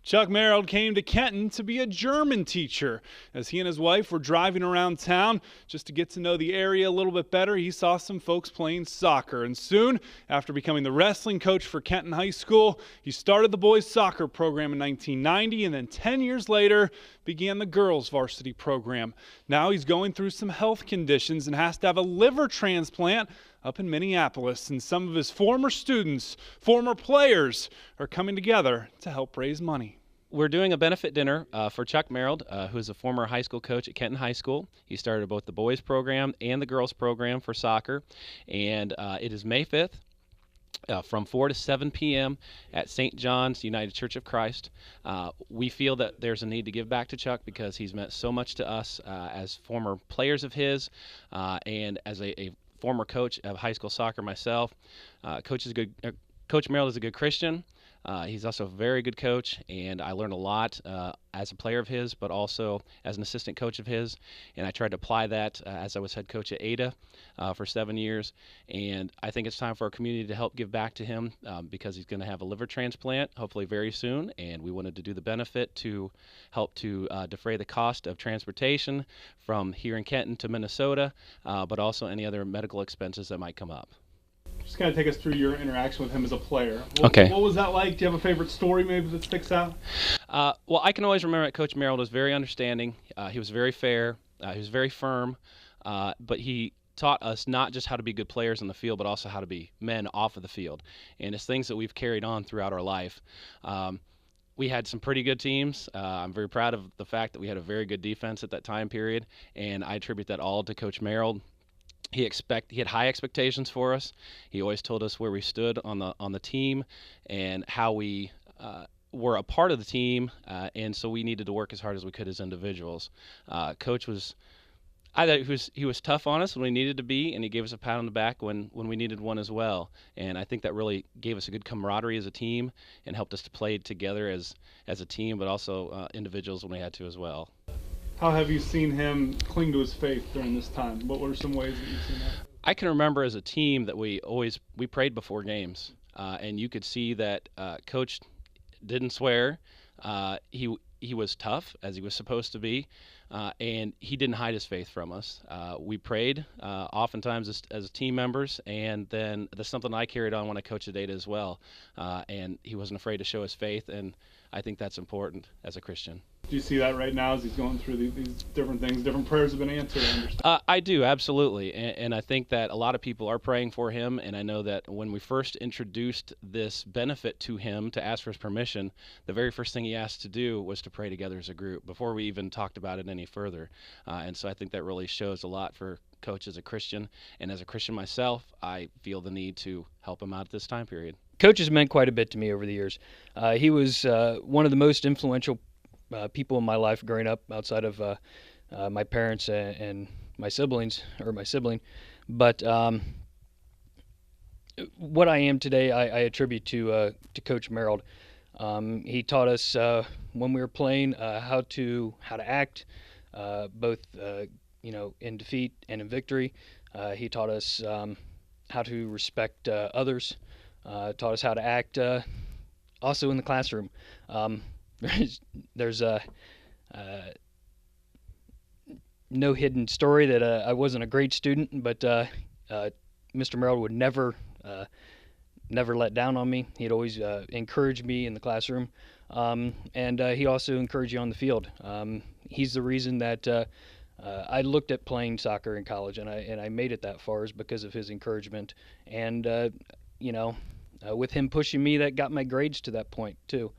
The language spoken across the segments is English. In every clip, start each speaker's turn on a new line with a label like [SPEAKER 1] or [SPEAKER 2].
[SPEAKER 1] Chuck Merold came to Kenton to be a German teacher. As he and his wife were driving around town just to get to know the area a little bit better, he saw some folks playing soccer. And soon, after becoming the wrestling coach for Kenton High School, he started the boys soccer program in 1990, and then 10 years later began the girls varsity program. Now he's going through some health conditions and has to have a liver transplant up in Minneapolis, and some of his former students, former players, are coming together to help raise money.
[SPEAKER 2] We're doing a benefit dinner for Chuck Merold, who is a former high school coach at Kenton High School. He started both the boys program and the girls program for soccer, and it is May 5th. From 4 to 7 p.m. at St. John's United Church of Christ. We feel that there's a need to give back to Chuck because he's meant so much to us as former players of his and as a former coach of high school soccer myself. Coach Merold is a good Christian. He's also a very good coach, and I learned a lot as a player of his, but also as an assistant coach of his. And I tried to apply that as I was head coach at Ada for 7 years. And I think it's time for our community to help give back to him because he's going to have a liver transplant, hopefully very soon. And we wanted to do the benefit to help to defray the cost of transportation from here in Kenton to Minnesota, but also any other medical expenses that might come up.
[SPEAKER 1] Just kind of take us through your interaction with him as a player.
[SPEAKER 2] Okay.
[SPEAKER 1] What was that like? Do you have a favorite story maybe that sticks out?
[SPEAKER 2] Well, I can always remember that Coach Merold was very understanding. He was very fair. He was very firm. But he taught us not just how to be good players on the field, but also how to be men off of the field. And it's things that we've carried on throughout our life. We had some pretty good teams. I'm very proud of the fact that we had a very good defense at that time period, and I attribute that all to Coach Merold. He had high expectations for us. He always told us where we stood on the team and how we were a part of the team, and so we needed to work as hard as we could as individuals. Coach I thought he was tough on us when we needed to be, and he gave us a pat on the back when we needed one as well. And I think that really gave us a good camaraderie as a team and helped us to play together as a team, but also individuals when we had to as well.
[SPEAKER 1] How have you seen him cling to his faith during this time? What were some ways that you've seen that?
[SPEAKER 2] I can remember as a team that we prayed before games, and you could see that Coach didn't swear. He was tough, as he was supposed to be, and he didn't hide his faith from us. We prayed oftentimes as team members, and then that's something I carried on when I coached at Ada as well, and he wasn't afraid to show his faith, and I think that's important as a Christian.
[SPEAKER 1] Do you see that right now as he's going through these different things? Different prayers have been answered, I understand.
[SPEAKER 2] I do, absolutely. And I think that a lot of people are praying for him. And I know that when we first introduced this benefit to him to ask for his permission, the very first thing he asked to do was to pray together as a group before we even talked about it any further. And so I think that really shows a lot for Coach as a Christian. And as a Christian myself, I feel the need to help him out at this time period.
[SPEAKER 3] Coach has meant quite a bit to me over the years. He was one of the most influential people in my life growing up, outside of my parents and my siblings, or my sibling. But what I am today, I attribute to Coach Merold. He taught us when we were playing how to act, both in defeat and in victory. He taught us how to respect others. Taught us how to act also in the classroom. There's no hidden story that I wasn't a great student, but Mr. Merold would never let down on me. He'd always encourage me in the classroom, and he also encouraged you on the field. He's the reason that I looked at playing soccer in college, and I made it that far is because of his encouragement. And with him pushing me, that got my grades to that point too.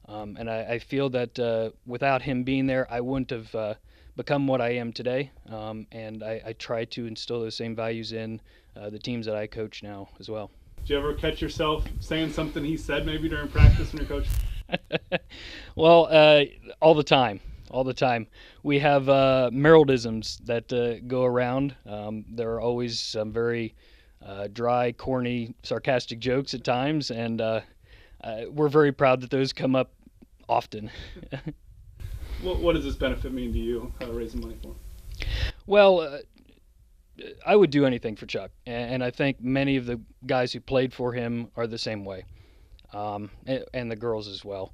[SPEAKER 3] And I feel that without him being there, I wouldn't have become what I am today. And I try to instill those same values in the teams that I coach now as well.
[SPEAKER 1] Did you ever catch yourself saying something he said maybe during practice when you're coaching?
[SPEAKER 3] Well, all the time. We have Meroldisms that go around. There are always some very dry, corny, sarcastic jokes at times, and we're very proud that those come up often.
[SPEAKER 1] What does this benefit mean to you, raising money for him?
[SPEAKER 3] Well, I would do anything for Chuck, and I think many of the guys who played for him are the same way, and the girls as well.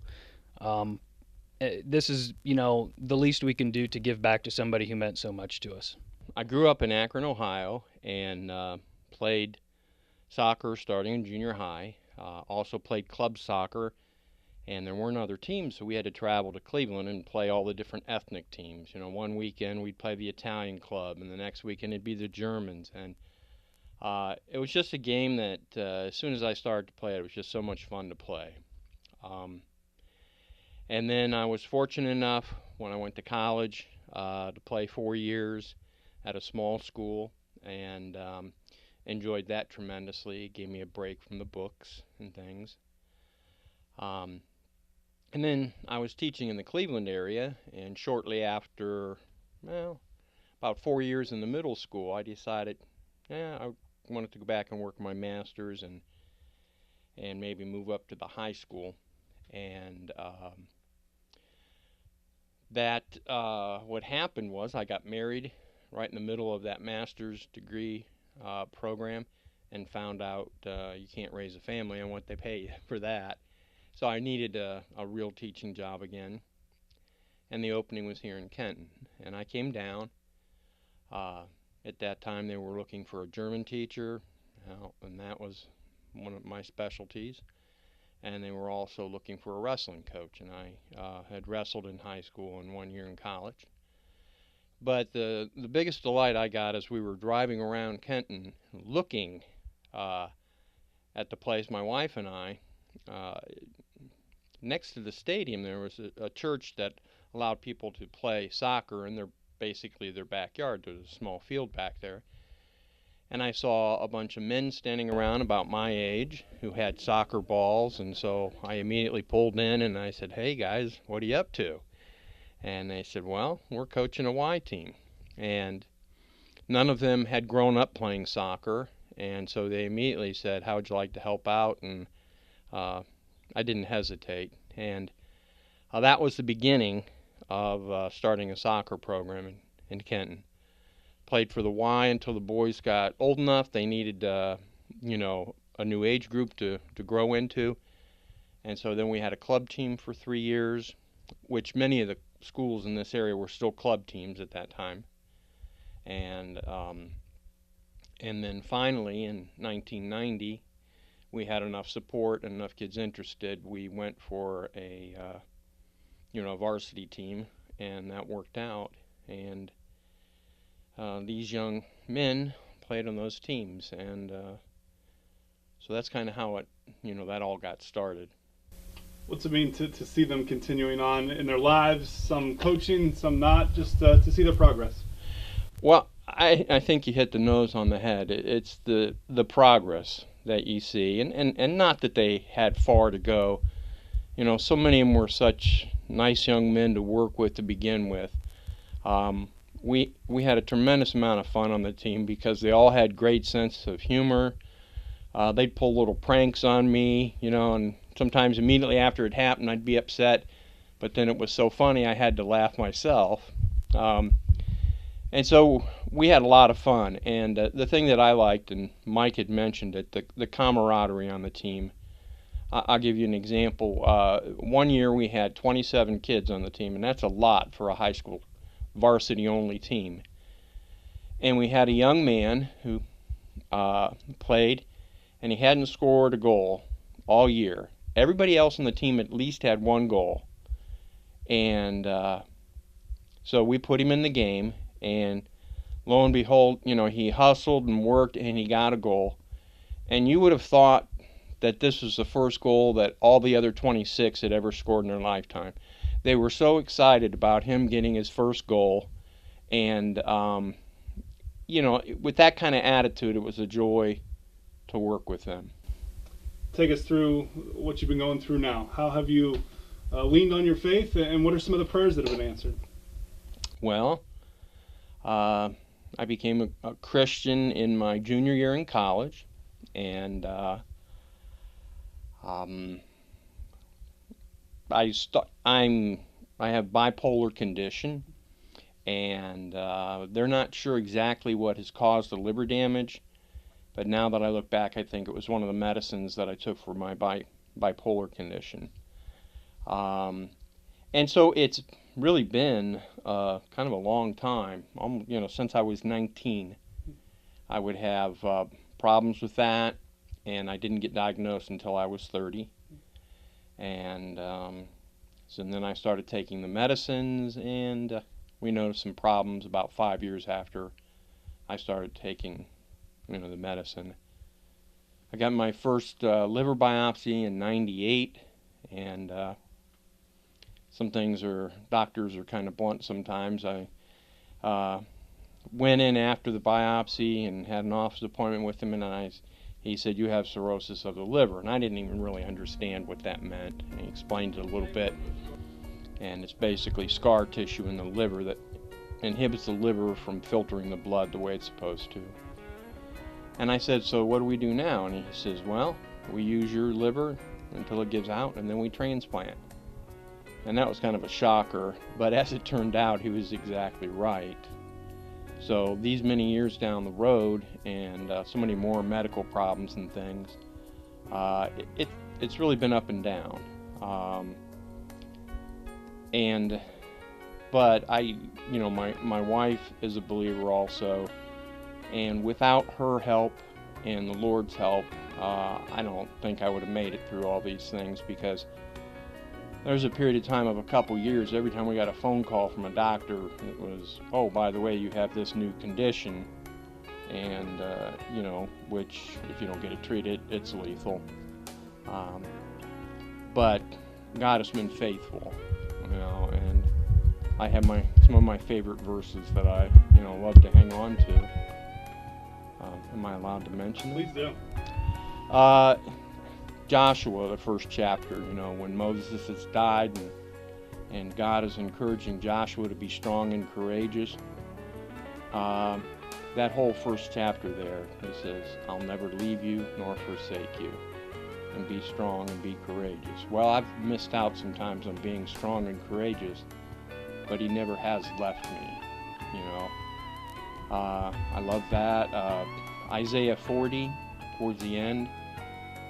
[SPEAKER 3] this is, the least we can do to give back to somebody who meant so much to us.
[SPEAKER 4] I grew up in Akron, Ohio, and played soccer starting in junior high. Also played club soccer, and there weren't other teams, so we had to travel to Cleveland and play all the different ethnic teams. One weekend we'd play the Italian club, and the next weekend it'd be the Germans. And it was just a game that as soon as I started to play it was just so much fun to play. And then I was fortunate enough when I went to college to play 4 years at a small school, and enjoyed that tremendously. It gave me a break from the books and things. And then I was teaching in the Cleveland area, and shortly after, about 4 years in the middle school, I decided, I wanted to go back and work my master's and maybe move up to the high school. And what happened was I got married right in the middle of that master's degree program, and found out you can't raise a family on what they pay you for that. So I needed a real teaching job again, and the opening was here in Kenton. And I came down. At that time they were looking for a German teacher, and that was one of my specialties. And they were also looking for a wrestling coach, and I had wrestled in high school and 1 year in college. But the biggest delight I got as we were driving around Kenton looking at the place, my wife and I, next to the stadium there was a church that allowed people to play soccer in basically their backyard. There was a small field back there. And I saw a bunch of men standing around about my age who had soccer balls, and so I immediately pulled in and I said, "Hey guys, what are you up to?" And they said, "Well, we're coaching a Y team." And none of them had grown up playing soccer, and so they immediately said, "How would you like to help out?" And I didn't hesitate. And that was the beginning of starting a soccer program in Kenton. Played for the Y until the boys got old enough. They needed, a new age group to grow into. And so then we had a club team for 3 years, which many of the schools in this area were still club teams at that time. And then finally in 1990, we had enough support and enough kids interested. We went for a varsity team, and that worked out. And these young men played on those teams, and so that's kind of how that all got started.
[SPEAKER 1] What's it mean to see them continuing on in their lives, some coaching, some not, just to see their progress?
[SPEAKER 4] Well, I think you hit the nose on the head. It's the progress that you see, and not that they had far to go. So many of them were such nice young men to work with to begin with. We had a tremendous amount of fun on the team because they all had great sense of humor. They'd pull little pranks on me, and sometimes immediately after it happened I'd be upset, but then it was so funny I had to laugh myself. And so we had a lot of fun, and the thing that I liked, and Mike had mentioned it, the camaraderie on the team. I'll give you an example. 1 year we had 27 kids on the team, and that's a lot for a high school varsity-only team. And we had a young man who played, and he hadn't scored a goal all year. Everybody else on the team at least had 1 goal. And so we put him in the game, and lo and behold, he hustled and worked, and he got a goal. And you would have thought that this was the first goal that all the other 26 had ever scored in their lifetime. They were so excited about him getting his first goal, and with that kind of attitude, it was a joy to work with them.
[SPEAKER 1] Take us through what you've been going through now. How have you leaned on your faith, and what are some of the prayers that have been answered?
[SPEAKER 4] Well, I became a Christian in my junior year in college, and I have bipolar condition, and they're not sure exactly what has caused the liver damage, but now that I look back, I think it was one of the medicines that I took for my bipolar condition. And so it's really been kind of a long time. Since I was 19, I would have problems with that, and I didn't get diagnosed until I was 30. And so then I started taking the medicines, and we noticed some problems about 5 years after I started taking, the medicine. I got my first liver biopsy in '98, and some things doctors are kind of blunt sometimes. I went in after the biopsy and had an office appointment with him, and he said, "You have cirrhosis of the liver." And I didn't even really understand what that meant. And he explained it a little bit. And it's basically scar tissue in the liver that inhibits the liver from filtering the blood the way it's supposed to. And I said, "So what do we do now?" And he says, "Well, we use your liver until it gives out, and then we transplant." And that was kind of a shocker, but as it turned out, he was exactly right. So these many years down the road, and so many more medical problems and things, it's really been up and down. But my wife is a believer also, and without her help and the Lord's help, I don't think I would have made it through all these things, because there was a period of time of a couple years, every time we got a phone call from a doctor, it was, "Oh, by the way, you have this new condition," and which if you don't get it treated, it's lethal. But God has been faithful, and I have some of my favorite verses that I love to hang on to. Am I allowed to mention them?
[SPEAKER 1] Please do.
[SPEAKER 4] Joshua, the first chapter, when Moses has died, and God is encouraging Joshua to be strong and courageous. That whole first chapter there, he says, "I'll never leave you nor forsake you, and be strong and be courageous." Well, I've missed out sometimes on being strong and courageous, but he never has left me, I love that. Isaiah 40, towards the end,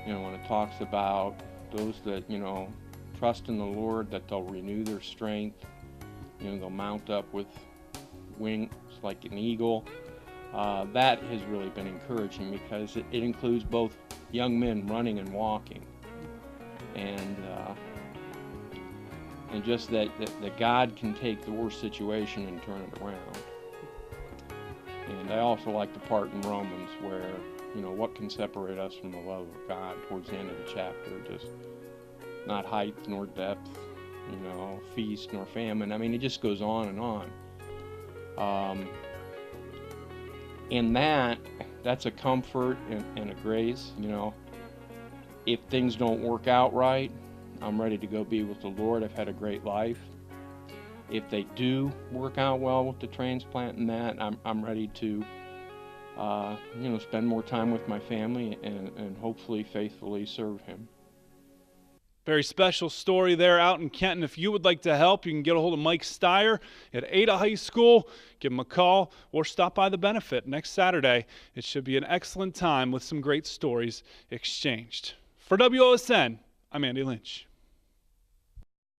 [SPEAKER 4] when it talks about those that, trust in the Lord, that they'll renew their strength, they'll mount up with wings like an eagle. That has really been encouraging, because it includes both young men running and walking. And just that God can take the worst situation and turn it around. And I also like the part in Romans where, what can separate us from the love of God, towards the end of the chapter, just not height nor depth, feast nor famine. I mean, it just goes on and on. And that's a comfort and a grace. If things don't work out right, I'm ready to go be with the Lord. I've had a great life. If they do work out well with the transplant and that, I'm ready to spend more time with my family and hopefully faithfully serve Him.
[SPEAKER 1] Very special story there out in Kenton. If you would like to help, you can get a hold of Mike Steyer at Ada High School. Give him a call or stop by the benefit next Saturday. It should be an excellent time with some great stories exchanged. For WOSN, I'm Andy Lynch.